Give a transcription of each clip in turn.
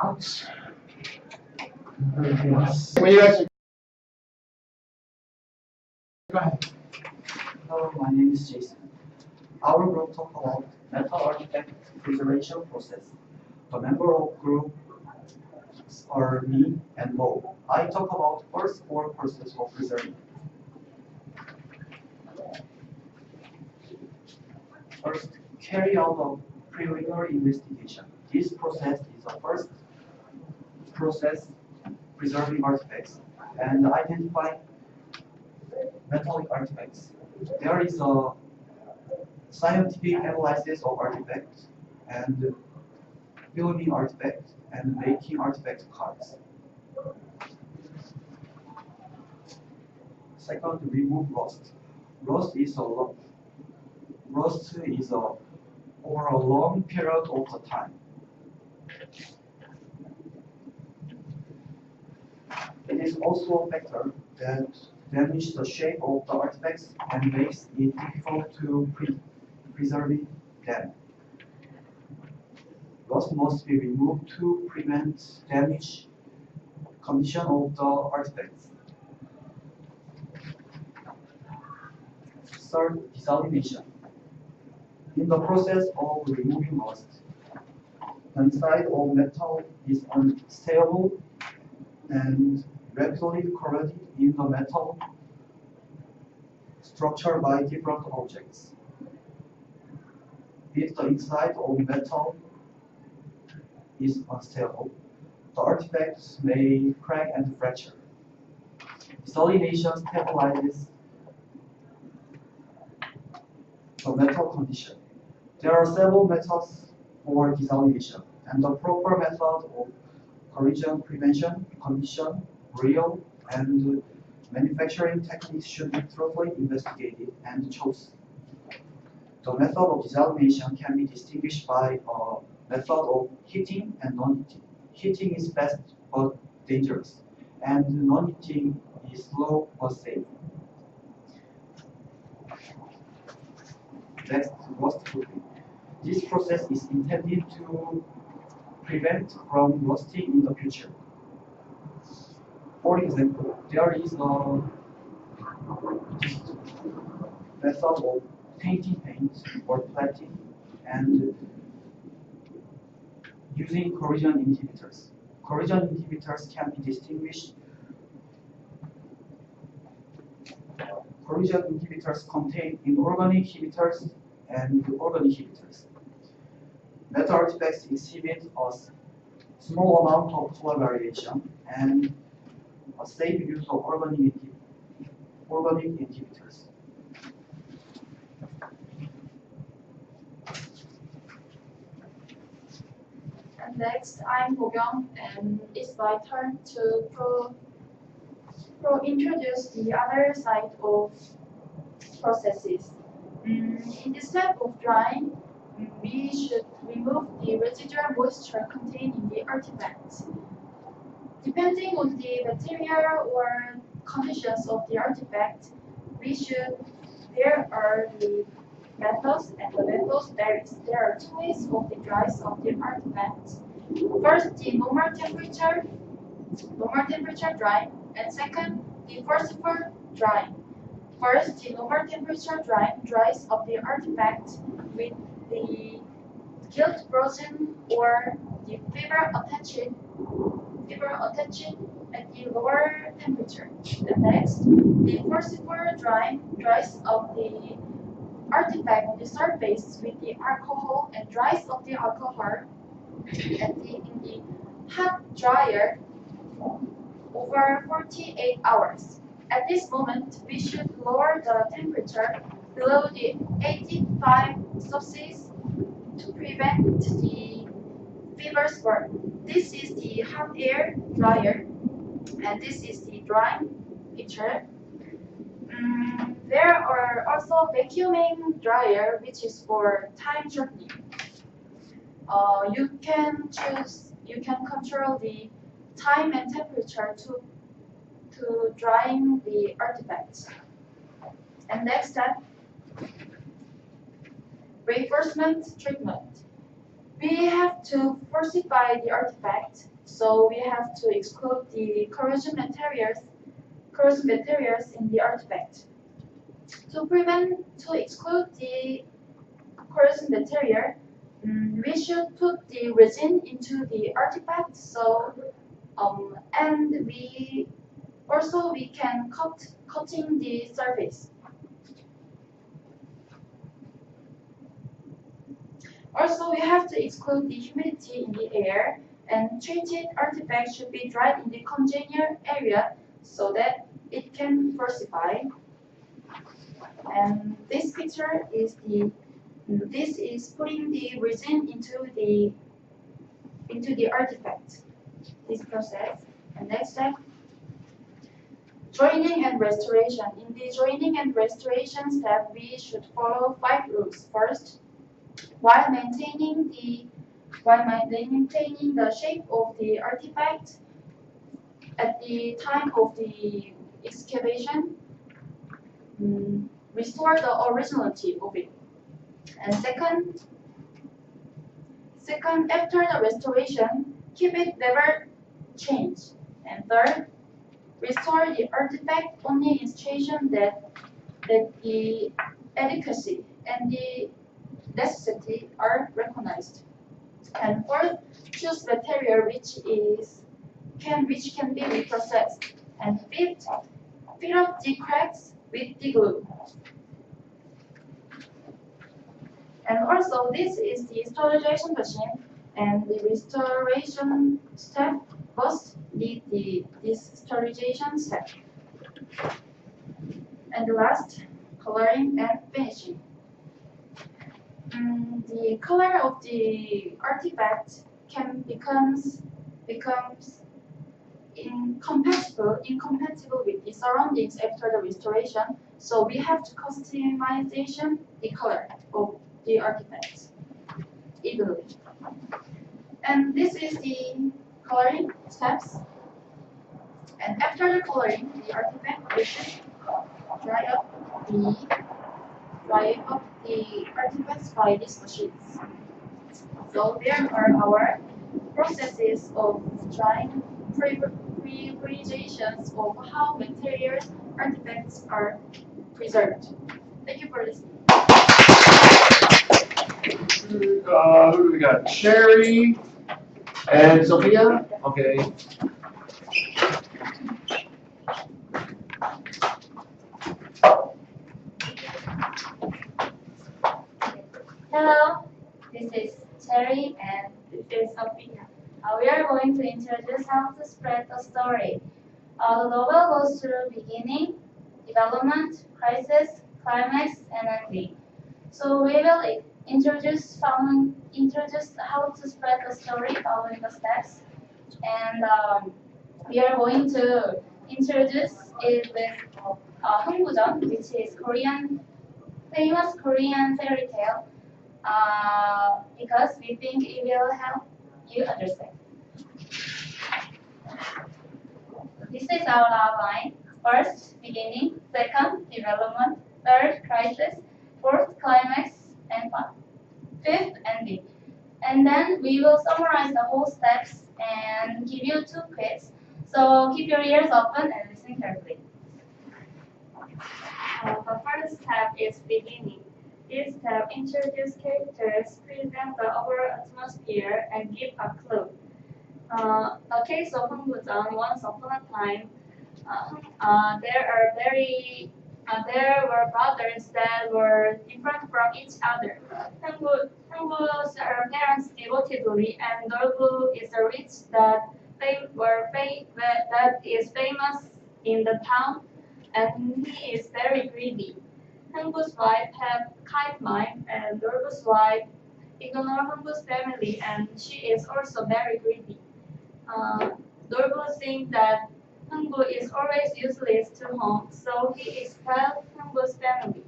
Ouch. When you guys go ahead. Hello, my name is Jason. Our group talk about metal artifact preservation process. The member of group are me and Mo. I talk about first four process of preserving. First, carry out a preliminary investigation. This process is the first process preserving artifacts and identifying metallic artifacts. There is a scientific analysis of artifacts and filming artifacts and making artifact cards. Second, remove rust. Rust is over a long period of the time. It is also a factor that damages the shape of the artifacts and makes it difficult to preserve them. Rust must be removed to prevent damage condition of the artifacts. Third, desalination. In the process of removing rust, the inside of metal is unstable and rapidly corroded in the metal structure by different objects. If the inside of metal is unstable, the artifacts may crack and fracture. Desalination stabilizes the metal condition. There are several methods for desalination, and the proper method of corrosion prevention, condition, real, and manufacturing techniques should be thoroughly investigated and chosen. The method of desalination can be distinguished by a method of heating and non-heating. Heating is best but dangerous, and non-heating is slow but safe. Next, rust proofing. This process is intended to prevent from rusting in the future. For example, there is a method of painting paint or plating and using corrosion inhibitors. Corrosion inhibitors can be distinguished. Corrosion inhibitors contain inorganic inhibitors and organic inhibitors. Metal artifacts exhibit a small amount of color variation and a safe use of organic inhibitors. And next, I'm Ho-Byung, and it's my turn to introduce the other side of processes. In this step of drying, we should remove the residual moisture contained in the artifact. Depending on the material or conditions of the artifact, there are the methods, and the methods there are two ways of the dries of the artifact. First, the normal temperature drying, and second, the forcible drying. First, the normal temperature drying dries of the artifact with the gilt frozen or the fiber attaching at the lower temperature. And next, the forcible drying dries of the artifact on the surface with the alcohol and dries of the alcohol in the hot dryer over 48 hours. At this moment, we should lower the temperature below the 85 Celsius to prevent the fibers burn. This is the hot air dryer, and this is the drying picture. There are also vacuuming dryer, which is for time shortening. You can control the time and temperature to drying the artifacts. And next step, reinforcement treatment. we have to falsify the artifact, so we have to exclude the corrosion materials in the artifact. To exclude the corrosion material, we should put the resin into the artifact. And we can coating the surface. Also, we have to exclude the humidity in the air, and treated artifact should be dried in the congenial area so that it can falsify. And this picture is putting the resin into the artifact. This process. And next step, joining and restoration. In the joining and restoration step, we should follow 5 rules. First, while maintaining the shape of the artifact at the time of the excavation, restore the originality of it. And second, after the restoration, keep it never change. And third, restore the artifact only in situation that the adequacy and the necessity are recognized. And fourth, choose material which can be reprocessed. And fifth, fill up the cracks with the glue. And also, this is the sterilization machine, and the restoration step must lead this sterilization step. And the last, coloring and finishing. The color of the artifact becomes incompatible with the surroundings after the restoration. So we have to customization the color of the artifacts easily. And this is the coloring steps. And after the coloring, the artifact we should dry up the artifacts by these machines. So there are our processes of drying pre-visualizations of how materials artifacts are preserved. Thank you for listening. Who do we got? Sherry and Sophia? Okay. Hello, this is Cherry and this is Sophia. We are going to introduce how to spread the story. The novel goes through beginning, development, crisis, climax, and ending. So we will introduce how to spread the story following the steps, and we are going to introduce it with Hungbujeon, which is famous Korean fairy tale. Because we think it will help you understand. This is our outline. First, beginning. Second, development. Third, crisis. Fourth, climax. And fifth, ending. And then we will summarize the whole steps and give you 2 quiz. So keep your ears open and listen carefully. The first step is beginning. This step introduces characters, present the overall atmosphere, and give a clue. The case of Hungbujeon, once upon a time, there were brothers that were different from each other. Hungbu's parents devotedly, and Dolgu is a witch that is famous in the town, and he is very greedy. Hungbu's wife have kind mind, and Dolgu's wife ignore Hungbu's family, and she is also very greedy. Dolgu thinks that Hungbu is always useless to home, so he expels Hungbu's family.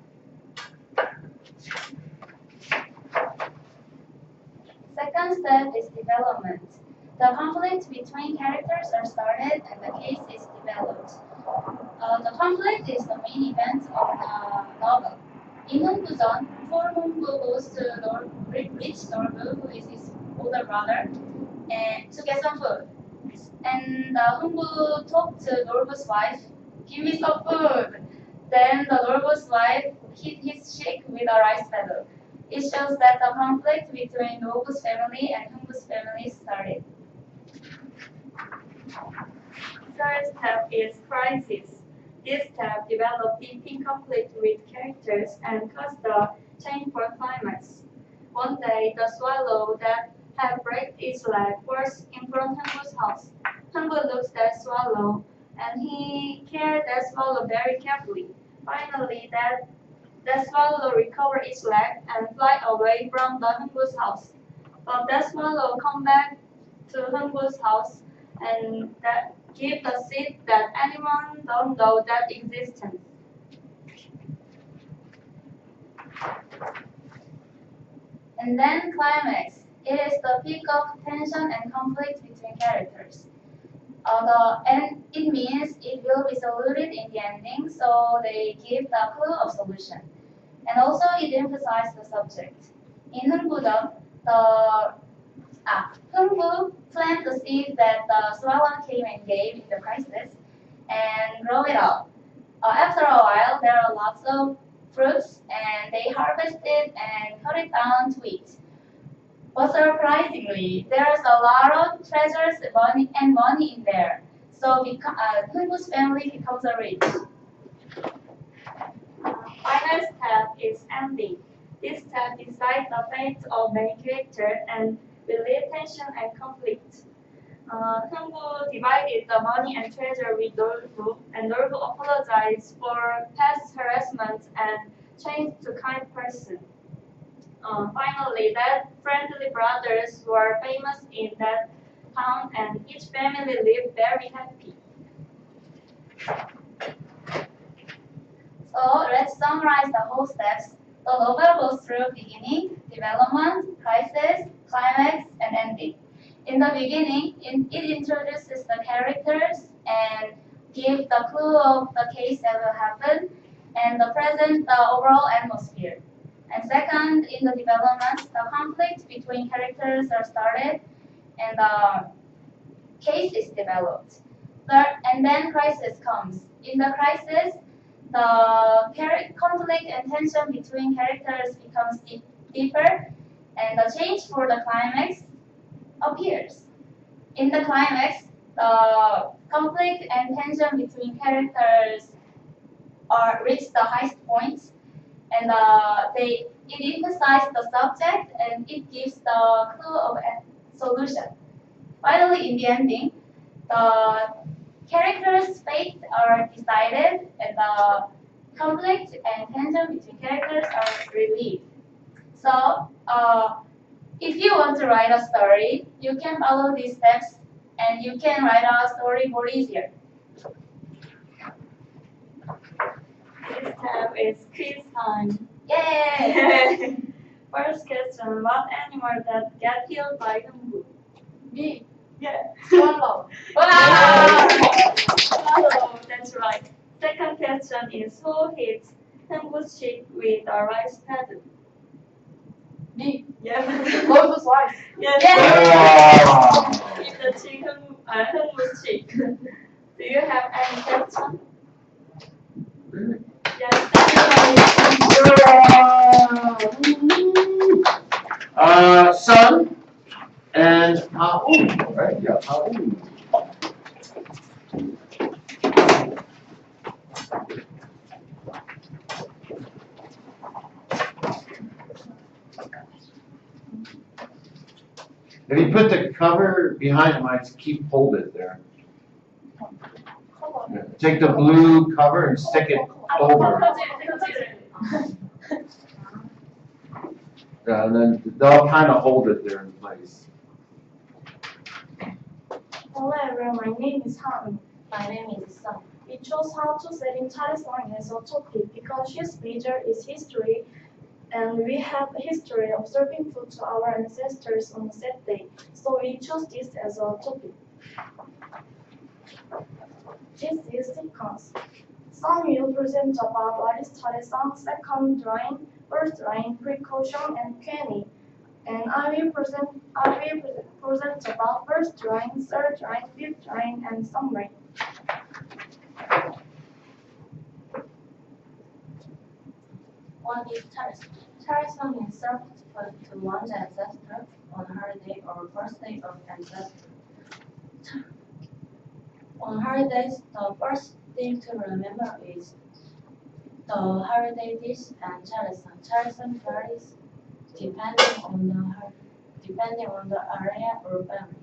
Second step is development. The conflict between characters are started and the case is developed. The conflict is the main event of the novel. In Hungbujeon, before Hungbu goes to rich Dolgu, who is his older brother and to get some food. And Hungbu talked to Norbu's wife, "Give me some food." Then the Norbu's wife hit his cheek with a rice feather. It shows that the conflict between Nobu's family and Hungbu's family started. Third step is crisis. This step develops deep conflict with characters and caused the change for climax. One day, the swallow that had break its leg was in front of Hungbu's house. Hungbu looks at swallow, and he cared that swallow very carefully. Finally, that swallow recovered its leg and fly away from the Hungbu's house. But that swallow come back to Hungbu's house and that give the seed that anyone don't know that existence. And then climax. It is the peak of tension and conflict between characters. And it means it will be soluted in the ending, so they give the clue of solution. And also it emphasizes the subject. In Hungbudo, Hungbu planned the seed that the swallow came and gave in the crisis and grow it up. After a while, there are lots of fruits, and they harvest it and cut it down to eat. But surprisingly, there's a lot of treasures and money in there. So Hungbu's family becomes rich. Final step is ending. This step decides the fate of main character and relieve tension and conflict. Hungbu divided the money and treasure with Norbu, and Norbu apologized for past harassment and changed to kind person. Finally, that friendly brothers were famous in that town, and each family lived very happy. So let's summarize the whole steps. The novel goes through beginning, development, crisis, climax, and ending. In the beginning, it introduces the characters and gives the clue of the case that will happen, and the present, the overall atmosphere. And second, in the development, the conflict between characters are started, and the case is developed. Third, and then crisis comes. In the crisis, the conflict and tension between characters becomes deeper, and the change for the climax appears. In the climax, the conflict and tension between characters reach the highest points, and it emphasizes the subject and it gives the clue of a solution. Finally, in the ending, the characters' fate are decided, and the conflict and tension between characters are relieved. So, if you want to write a story, you can follow these steps, and you can write a story more easier. This step is quiz time. Yay! First question: what animal that get killed by Hungbu? Me, Yeah. swallow. Wow! Swallow, that's right. Second question is who hits Hungbu's cheek with a rice paddle? Me, Yeah. Norbu's wife. Yes. Wow. If the cheek Hungbu's cheek. Do you have any question? Really? Yes. That's Sun and Ha'u, right? Yeah, Ha'u. If you put the cover behind it, might keep hold it there. Yeah. Take the blue cover and stick it over. Yeah, and then they'll kind of hold it there in place. Hello, my name is Han. My name is Sun. We chose how to set in Charisang as a topic because his major is history, and we have a history of serving food to our ancestors on a set day, so we chose this as a topic. This is sequence. Sun will present about Aristotle's second drawing, first line, precaution, and Q&A. and I will present about first drawing, third drawing, fifth drawing, and summary. What is tourism? Tourism is served to one's ancestor on holiday or birthday of ancestor. On holidays, the first thing to remember is the holiday dish and tourism. Tourism varies depending on the area or family.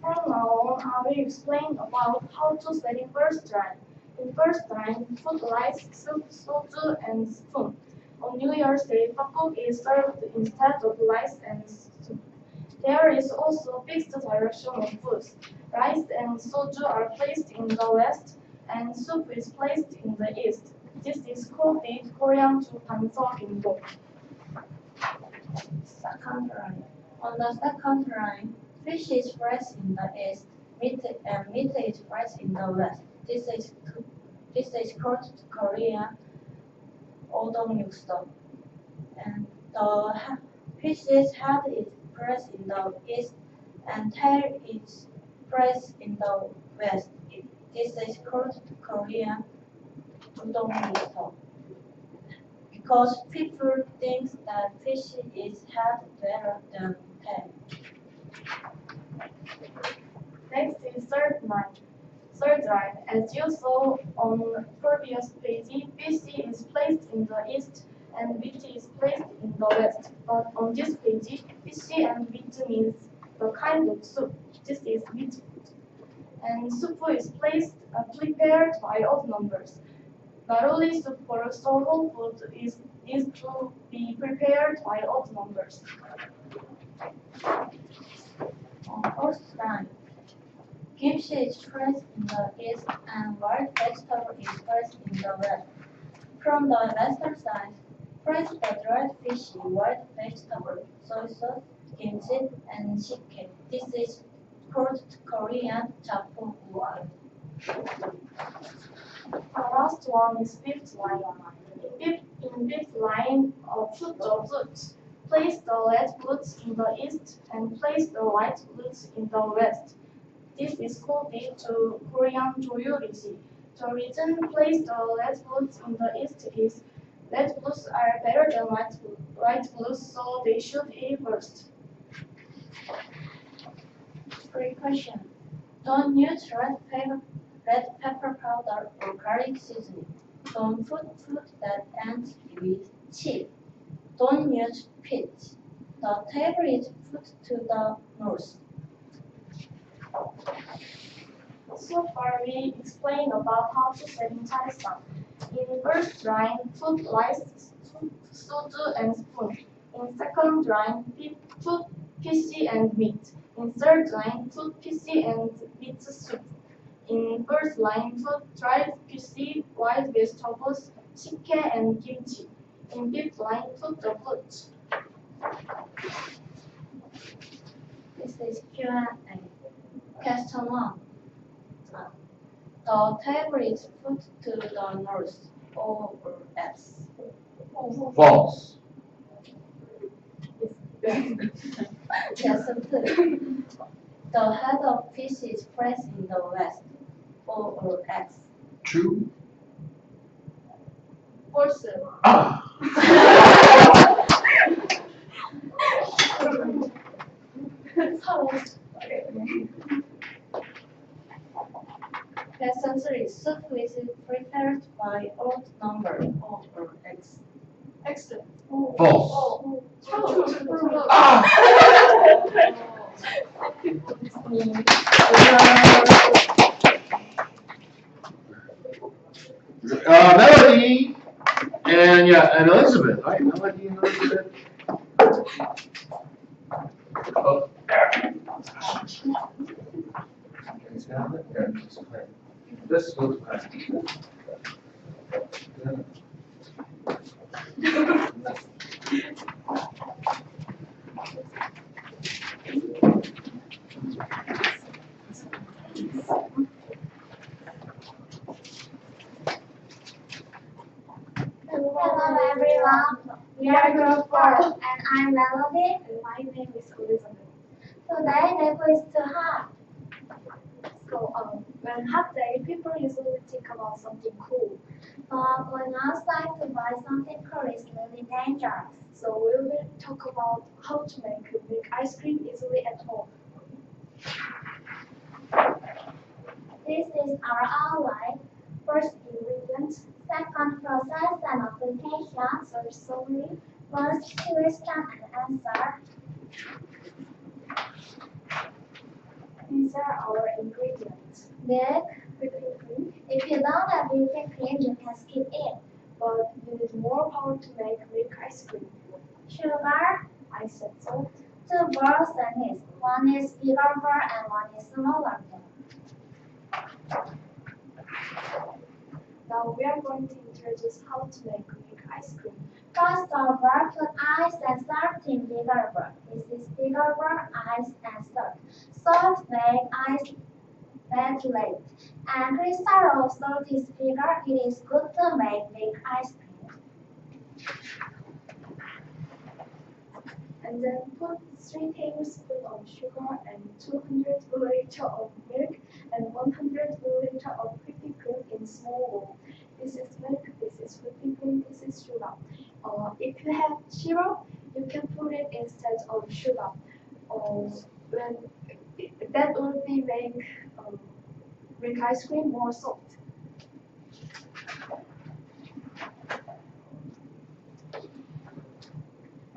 From now on, I will explain about how to setting first drawing. In first drawing, food rice, soup, soju, and spoon. On New Year's Day, bakguk is served instead of rice and soup. There is also fixed direction of foods. Rice and soju are placed in the west, and soup is placed in the east. This is called the Korean Jupanseok. Second line. On the second line, fish is fresh in the east, meat is fresh in the west. This is called Korea Odongyukso. And the fish's head is fresh in the east, and tail is fresh in the west. This is called Korea Udongyukso. Because people think that fish is head better than tail. Next is third line. Third line, as you saw on previous page, fish is placed in the east and meat is placed in the west. But on this page, fish and meat means the kind of soup. This is meat food. And soup is prepared by odd numbers. Not only soup, but also whole food is to be prepared by odd numbers. On first line, kimchi is fresh in the east and wild vegetable is fresh in the west. From the western side, fresh the dried fish, wild vegetable, soy sauce, kimchi, and chicken. This is called Korean jappuguan. The last one is fifth line. In fifth line of put the flutes. Place the red flutes in the east and place the white flutes in the west. This is called the Korean joyurishi. The reason place the red flutes in the east is red flutes are better than white flutes, so they should eat first. Precaution. Don't use red pepper powder or garlic seasoning. Don't put food that ends with chi. Don't use peach. The table is put to the north. So far, we explained about how to set in Chinese. In first drawing, put rice, soju, and spoon. In second drawing, put PC and meat. In third line, put PC and meat soup. In first line, put dried PC, white vegetables, chicken, and kimchi. In fifth line, put the fruit. This is Q&A. Question 1. The table is put to the north, O or S. False. Yes, two. The head of fish is placed in the west, O or X. True. False. Ah. Question 3. Soup is prepared by odd number, O or X. X. False. True. Ah. Melody and Elizabeth, right? Melody and Elizabeth. Oh, there. This looks bad. Hello everyone. We are group 4 I'm Melody. And my name is Elizabeth. Today the quiz too hard. So, when hot day, people usually think about something cool. But going outside to buy something cool is really dangerous. So, we will talk about how to make milk ice cream easily at home. This is our outline. First, ingredients. Second, process and application. Third, summary. First, question and answer. These are our ingredients. Milk. Whipping cream, If you don't have whipping cream, you can skip it. but you need more power to make milk ice cream. Sugar. Ice and salt. Two bowls and yeast. One is bigger bowl and one is smaller bowl. Now we are going to introduce how to make milk ice cream. First of all, put ice and salt in bigger bowl. This is bigger bowl, ice and salt. Salt make ice melt late. And crystal of salt is bigger. It is good to make milk ice cream. And then put 3 tablespoons of sugar and 200 milliliters of milk and 100 milliliters of whipping cream in small bowl. This is milk, this is whipping cream, this is sugar. If you have syrup, you can put it instead of sugar. When that will be make milk ice cream more soft.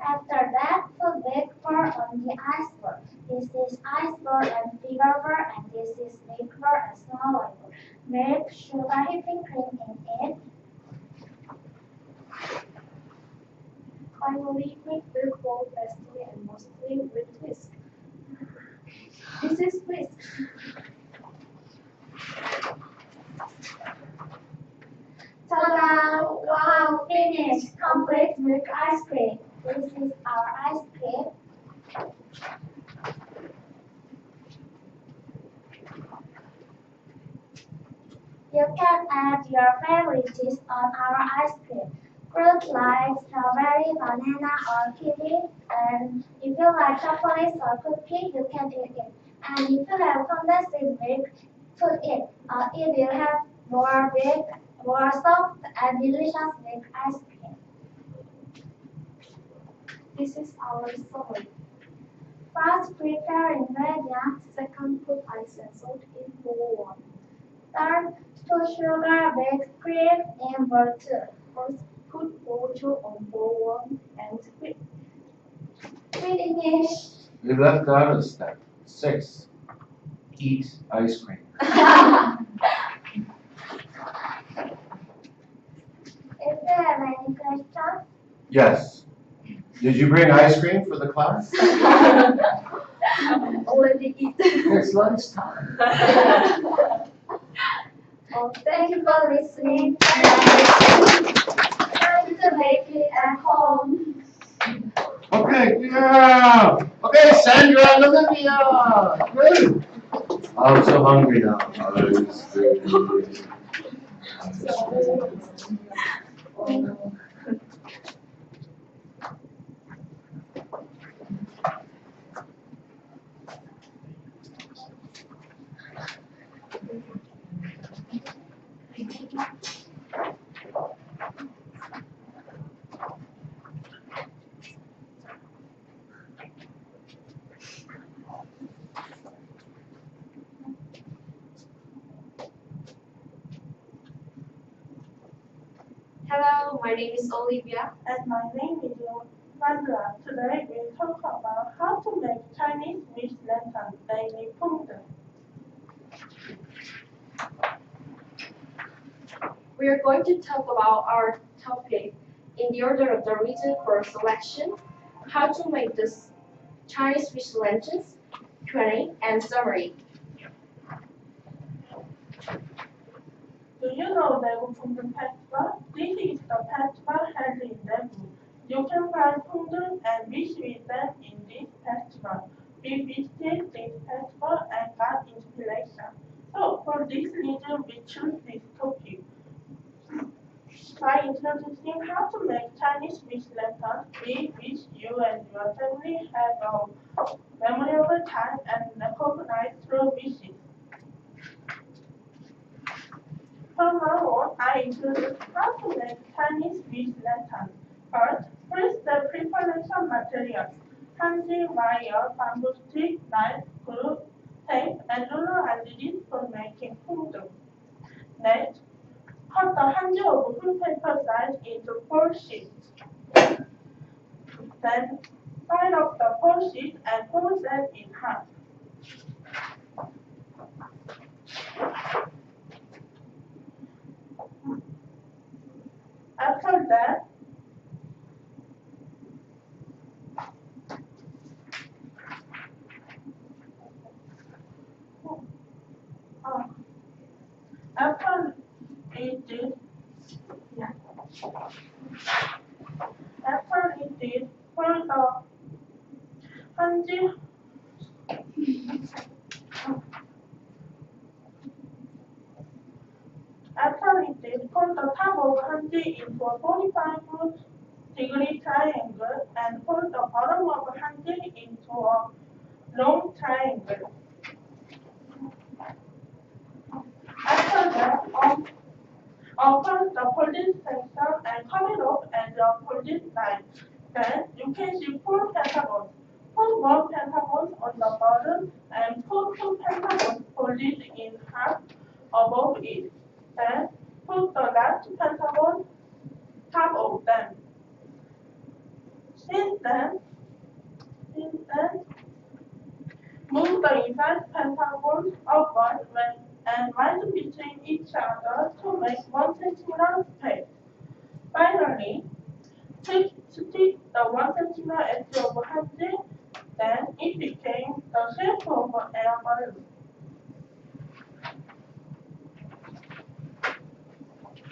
After that, put big bowl on the ice bowl. This is ice bowl and bigger bowl, and this is big bowl and smaller bowl. Milk, sugar, whipping cream in it. Finally, whip milk bowl fastly and mostly with whisk. This is whisk. Ta-da! Wow, finished! Complete milk ice cream. This is our ice cream. You can add your favorites on our ice cream. Fruit like strawberry, banana, or kiwi. And if you like chocolate or cookie, you can eat it. And if you have condensed milk, put it. It will have more big, more soft, and delicious milk ice cream. This is our summary. First, prepare ingredients. Second, put ice and salt in bowl 1. Third, put sugar, whipped cream in bowl 2. First, put bowl 2 on bowl 1 and whip. Finish. We left out a step. 6. Eat ice cream. If you have any questions, Yes. Did you bring ice cream for the class? Already eat. It's lunchtime. thank you for listening. Try to make it at home. Okay, yeah. Okay, Sandra and Olivia. Good. I'm so hungry now. Hello, my name is Olivia. And my name is Sandra. Today we'll talk about how to make Chinese wish lantern daily food. We are going to talk about our topic in the order of the reason for selection, how to make the Chinese wish lanterns, Q&A, and summary. Do you know Daegu Food Festival? This is the festival held in Daegu. You can find food and wish with them in this festival. We visited this festival and got inspiration. So for this reason we choose this topic. by introducing how to make Chinese wish lanterns. We wish you and your family have a memorable time and recognize through wishes. From now on, I introduce how to make Chinese wish lanterns. First, place the preparation materials: hanji, wire, bamboo stick, knife, glue, tape, and ruler and lead for making pungdung. Next, cut the hanji of full paper size into 4 sheets. Then, fold up the 4 sheets and fold them in half. After that, after it did, fold the hanji. After it did, fold the top of hanji into a 45-degree triangle and fold the bottom of hanji into a long triangle. After that, open the folded section and cut it off at the folded line. Then you can see 4 pentagons. Put 1 pentagon on the bottom and put 2 pentagons folded in half above it. Then put the last pentagon top of them. Since then, move the inside pentagons upward and right between each other to make 1 centimeter space. Finally, stick the 1 centimeter edge of hanji, then it became the shape of an air balloon.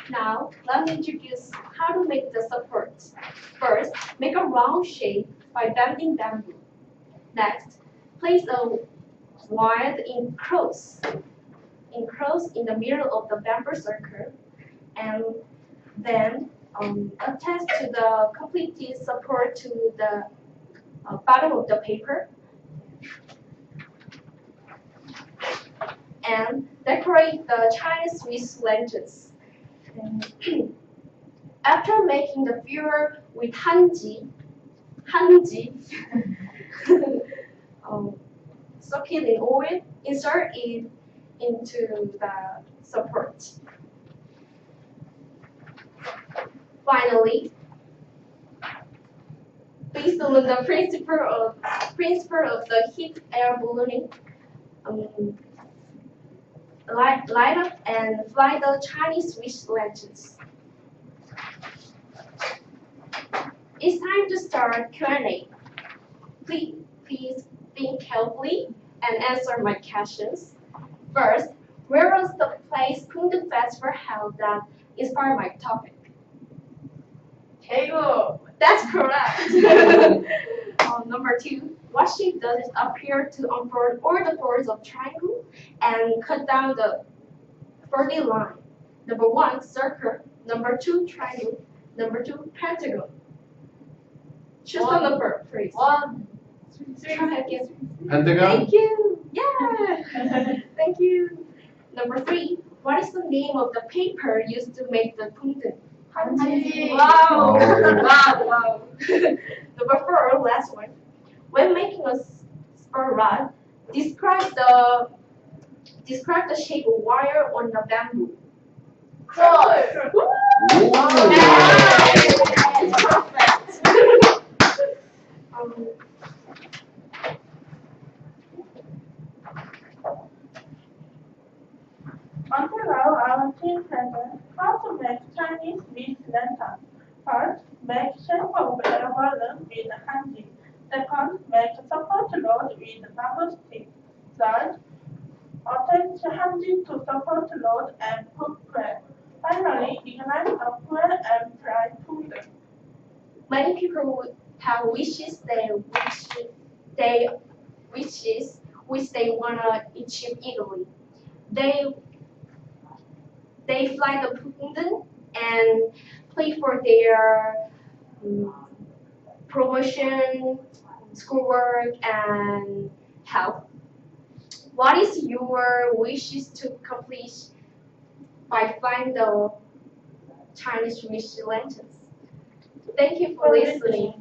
Now, let me introduce how to make the supports. First, make a round shape by bending bamboo. Next, place a wire enclose in the middle of the bamboo circle, and then attach to the completed support to the bottom of the paper, and decorate the Chinese wish lanterns. After making the figure with hanji, soak it in oil, insert it into the support. Finally, based on the principle of the heat air ballooning, light up and fly the Chinese wish lanterns. It's time to start Q&A. Please think carefully and answer my questions. First, where was the place Pungdung Festival held that inspired my topic? Daegu. That's correct. Number 2, what shape does it appear to unfold all the folds of triangle and cut down the 40 line? Number 1, circle. Number 2, triangle. Number 2, pentagon. Choose the number, please. 1, Try again. Pentagon? Thank you. Yeah. Thank you. Number 3, what is the name of the paper used to make the pungdung? hanji. Wow. Oh. Wow. Number 4, last one. When making a spur rod, describe the shape of wire on the bamboo. Cross. Perfect. Until now, our team presents how to make Chinese wish lanterns. First, make shape of air balloon with hanji. Second, make support rod with bamboo stick. Third, attach hanji to support rod and put fuel. Finally, ignite the fuel and fry pungdung. Many people have wishes which they wanna achieve easily. They fly the pungdung and play for their promotion, schoolwork, and health. What is your wishes to accomplish by finding the Chinese wish lanterns? Thank you for listening.